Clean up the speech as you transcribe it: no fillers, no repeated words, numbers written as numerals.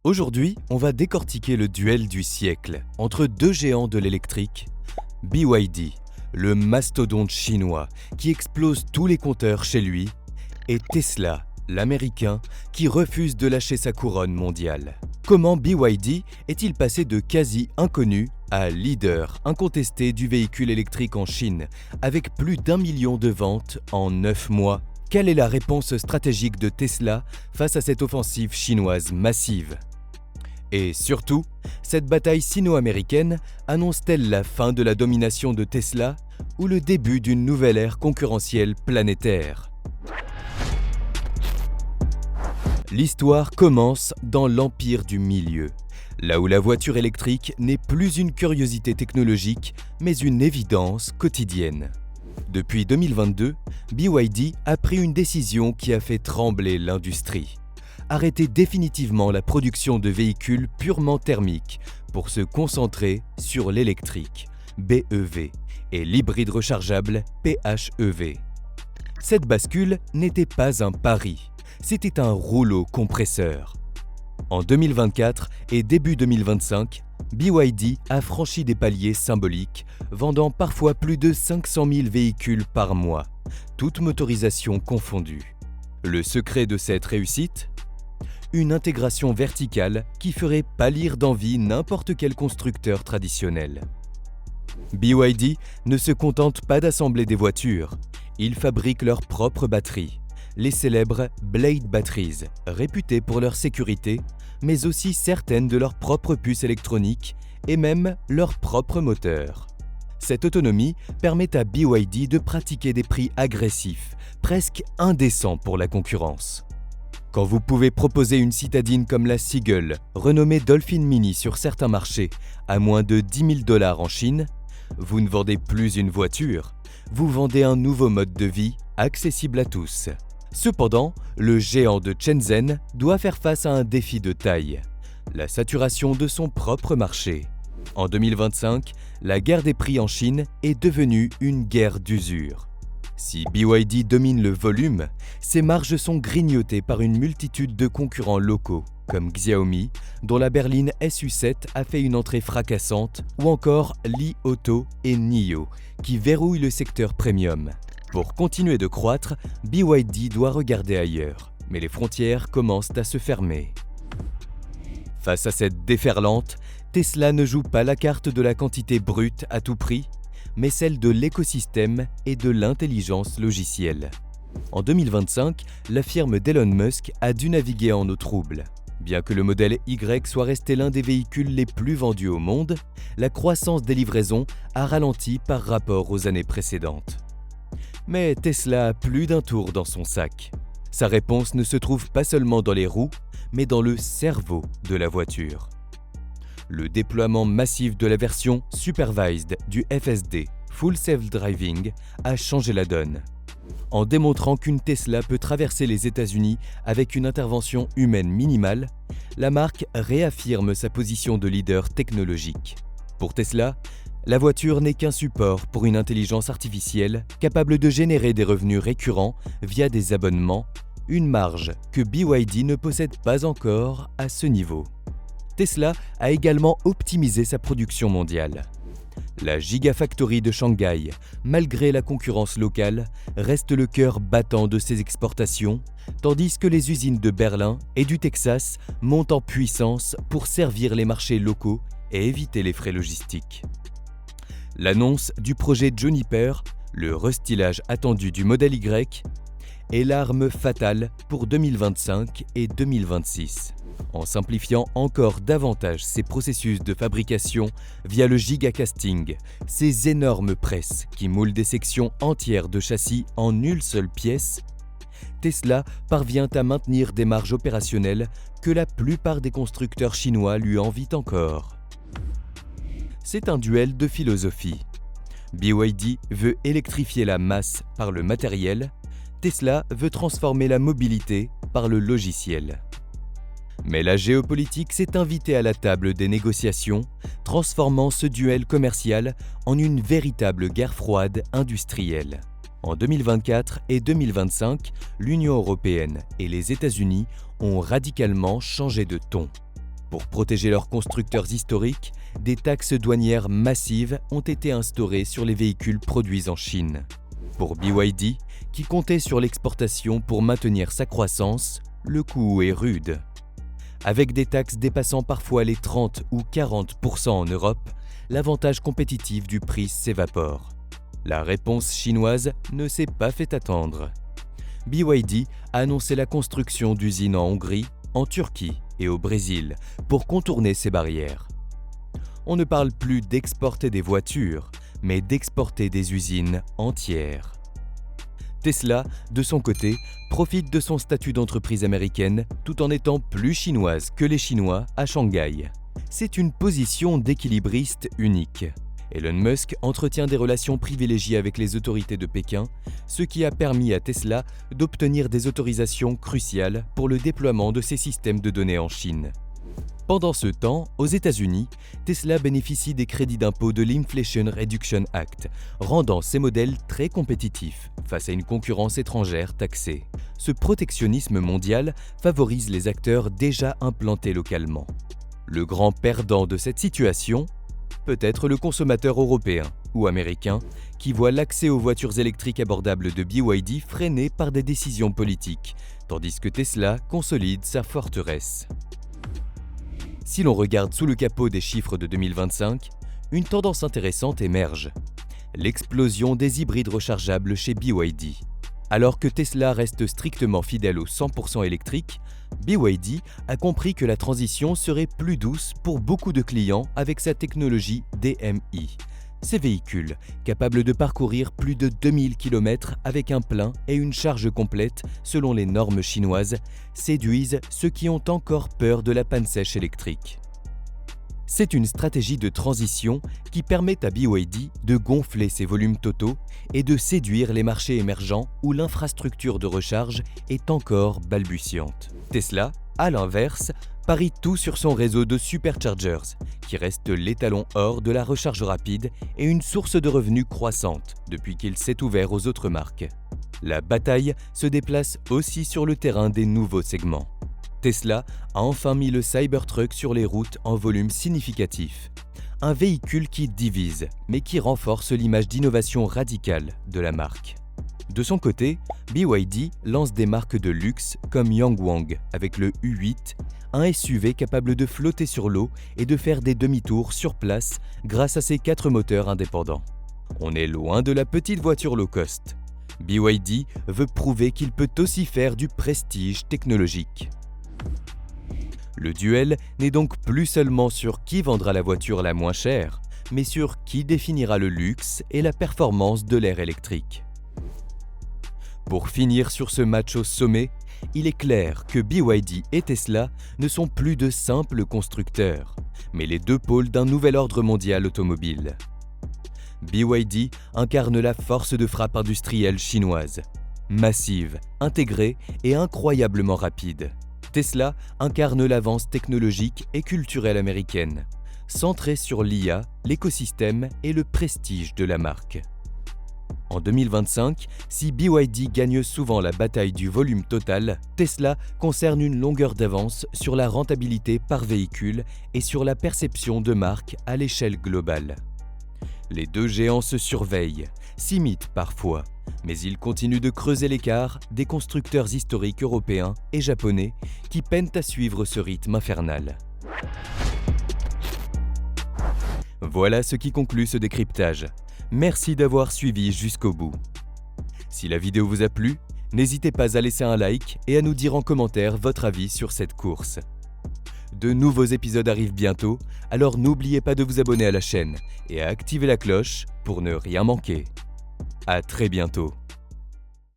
Aujourd'hui, on va décortiquer le duel du siècle entre deux géants de l'électrique, BYD, le mastodonte chinois qui explose tous les compteurs chez lui, et Tesla, l'américain qui refuse de lâcher sa couronne mondiale. Comment BYD est-il passé de quasi inconnu à leader incontesté du véhicule électrique en Chine, avec plus d'1 million de ventes en 9 mois? Quelle est la réponse stratégique de Tesla face à cette offensive chinoise massive? Et surtout, cette bataille sino-américaine annonce-t-elle la fin de la domination de Tesla ou le début d'une nouvelle ère concurrentielle planétaire? L'histoire commence dans l'empire du milieu, là où la voiture électrique n'est plus une curiosité technologique, mais une évidence quotidienne. Depuis 2022, BYD a pris une décision qui a fait trembler l'industrie. Arrêter définitivement la production de véhicules purement thermiques pour se concentrer sur l'électrique, BEV, et l'hybride rechargeable, PHEV. Cette bascule n'était pas un pari, c'était un rouleau compresseur. En 2024 et début 2025, BYD a franchi des paliers symboliques, vendant parfois plus de 500 000 véhicules par mois, toutes motorisations confondues. Le secret de cette réussite ? Une intégration verticale qui ferait pâlir d'envie n'importe quel constructeur traditionnel. BYD ne se contente pas d'assembler des voitures, ils fabriquent leurs propres batteries, les célèbres Blade Batteries, réputées pour leur sécurité, mais aussi certaines de leurs propres puces électroniques et même leurs propres moteurs. Cette autonomie permet à BYD de pratiquer des prix agressifs, presque indécents pour la concurrence. Quand vous pouvez proposer une citadine comme la Seagull, renommée Dolphin Mini sur certains marchés, à moins de 10 000 $ en Chine, vous ne vendez plus une voiture, vous vendez un nouveau mode de vie accessible à tous. Cependant, le géant de Shenzhen doit faire face à un défi de taille, la saturation de son propre marché. En 2025, la guerre des prix en Chine est devenue une guerre d'usure. Si BYD domine le volume, ses marges sont grignotées par une multitude de concurrents locaux, comme Xiaomi, dont la berline SU7 a fait une entrée fracassante, ou encore Li Auto et NIO, qui verrouillent le secteur premium. Pour continuer de croître, BYD doit regarder ailleurs, mais les frontières commencent à se fermer. Face à cette déferlante, Tesla ne joue pas la carte de la quantité brute à tout prix, mais celle de l'écosystème et de l'intelligence logicielle. En 2025, la firme d'Elon Musk a dû naviguer en eau trouble. Bien que le modèle Y soit resté l'un des véhicules les plus vendus au monde, la croissance des livraisons a ralenti par rapport aux années précédentes. Mais Tesla a plus d'un tour dans son sac. Sa réponse ne se trouve pas seulement dans les roues, mais dans le cerveau de la voiture. Le déploiement massif de la version supervised du FSD, Full Self Driving, a changé la donne. En démontrant qu'une Tesla peut traverser les États-Unis avec une intervention humaine minimale, la marque réaffirme sa position de leader technologique. Pour Tesla, la voiture n'est qu'un support pour une intelligence artificielle capable de générer des revenus récurrents via des abonnements, une marge que BYD ne possède pas encore à ce niveau. Tesla a également optimisé sa production mondiale. La Gigafactory de Shanghai, malgré la concurrence locale, reste le cœur battant de ses exportations, tandis que les usines de Berlin et du Texas montent en puissance pour servir les marchés locaux et éviter les frais logistiques. L'annonce du projet Juniper, le restylage attendu du modèle Y, est l'arme fatale pour 2025 et 2026. En simplifiant encore davantage ses processus de fabrication via le gigacasting, ces énormes presses qui moulent des sections entières de châssis en une seule pièce, Tesla parvient à maintenir des marges opérationnelles que la plupart des constructeurs chinois lui envient encore. C'est un duel de philosophie. BYD veut électrifier la masse par le matériel, Tesla veut transformer la mobilité par le logiciel. Mais la géopolitique s'est invitée à la table des négociations, transformant ce duel commercial en une véritable guerre froide industrielle. En 2024 et 2025, l'Union européenne et les États-Unis ont radicalement changé de ton. Pour protéger leurs constructeurs historiques, des taxes douanières massives ont été instaurées sur les véhicules produits en Chine. Pour BYD, qui comptait sur l'exportation pour maintenir sa croissance, le coup est rude. Avec des taxes dépassant parfois les 30 ou 40% en Europe, l'avantage compétitif du prix s'évapore. La réponse chinoise ne s'est pas fait attendre. BYD a annoncé la construction d'usines en Hongrie, en Turquie et au Brésil pour contourner ces barrières. On ne parle plus d'exporter des voitures, mais d'exporter des usines entières. Tesla, de son côté, profite de son statut d'entreprise américaine tout en étant plus chinoise que les Chinois à Shanghai. C'est une position d'équilibriste unique. Elon Musk entretient des relations privilégiées avec les autorités de Pékin, ce qui a permis à Tesla d'obtenir des autorisations cruciales pour le déploiement de ses systèmes de données en Chine. Pendant ce temps, aux États-Unis, Tesla bénéficie des crédits d'impôt de l'Inflation Reduction Act, rendant ses modèles très compétitifs face à une concurrence étrangère taxée. Ce protectionnisme mondial favorise les acteurs déjà implantés localement. Le grand perdant de cette situation, peut-être le consommateur européen ou américain qui voit l'accès aux voitures électriques abordables de BYD freiné par des décisions politiques, tandis que Tesla consolide sa forteresse. Si l'on regarde sous le capot des chiffres de 2025, une tendance intéressante émerge. L'explosion des hybrides rechargeables chez BYD. Alors que Tesla reste strictement fidèle au 100% électrique, BYD a compris que la transition serait plus douce pour beaucoup de clients avec sa technologie DMI. Ces véhicules, capables de parcourir plus de 2000 km avec un plein et une charge complète selon les normes chinoises, séduisent ceux qui ont encore peur de la panne sèche électrique. C'est une stratégie de transition qui permet à BYD de gonfler ses volumes totaux et de séduire les marchés émergents où l'infrastructure de recharge est encore balbutiante. Tesla, à l'inverse, parie tout sur son réseau de superchargers, qui reste l'étalon or de la recharge rapide et une source de revenus croissante depuis qu'il s'est ouvert aux autres marques. La bataille se déplace aussi sur le terrain des nouveaux segments. Tesla a enfin mis le Cybertruck sur les routes en volume significatif. Un véhicule qui divise, mais qui renforce l'image d'innovation radicale de la marque. De son côté, BYD lance des marques de luxe comme Yangwang avec le U8, un SUV capable de flotter sur l'eau et de faire des demi-tours sur place grâce à ses 4 moteurs indépendants. On est loin de la petite voiture low cost. BYD veut prouver qu'il peut aussi faire du prestige technologique. Le duel n'est donc plus seulement sur qui vendra la voiture la moins chère, mais sur qui définira le luxe et la performance de l'ère électrique. Pour finir sur ce match au sommet, il est clair que BYD et Tesla ne sont plus de simples constructeurs, mais les deux pôles d'un nouvel ordre mondial automobile. BYD incarne la force de frappe industrielle chinoise, massive, intégrée et incroyablement rapide. Tesla incarne l'avance technologique et culturelle américaine, centrée sur l'IA, l'écosystème et le prestige de la marque. En 2025, si BYD gagne souvent la bataille du volume total, Tesla concerne une longueur d'avance sur la rentabilité par véhicule et sur la perception de marque à l'échelle globale. Les deux géants se surveillent, s'imitent parfois, mais ils continuent de creuser l'écart des constructeurs historiques européens et japonais qui peinent à suivre ce rythme infernal. Voilà ce qui conclut ce décryptage. Merci d'avoir suivi jusqu'au bout. Si la vidéo vous a plu, n'hésitez pas à laisser un like et à nous dire en commentaire votre avis sur cette course. De nouveaux épisodes arrivent bientôt, alors n'oubliez pas de vous abonner à la chaîne et à activer la cloche pour ne rien manquer. À très bientôt.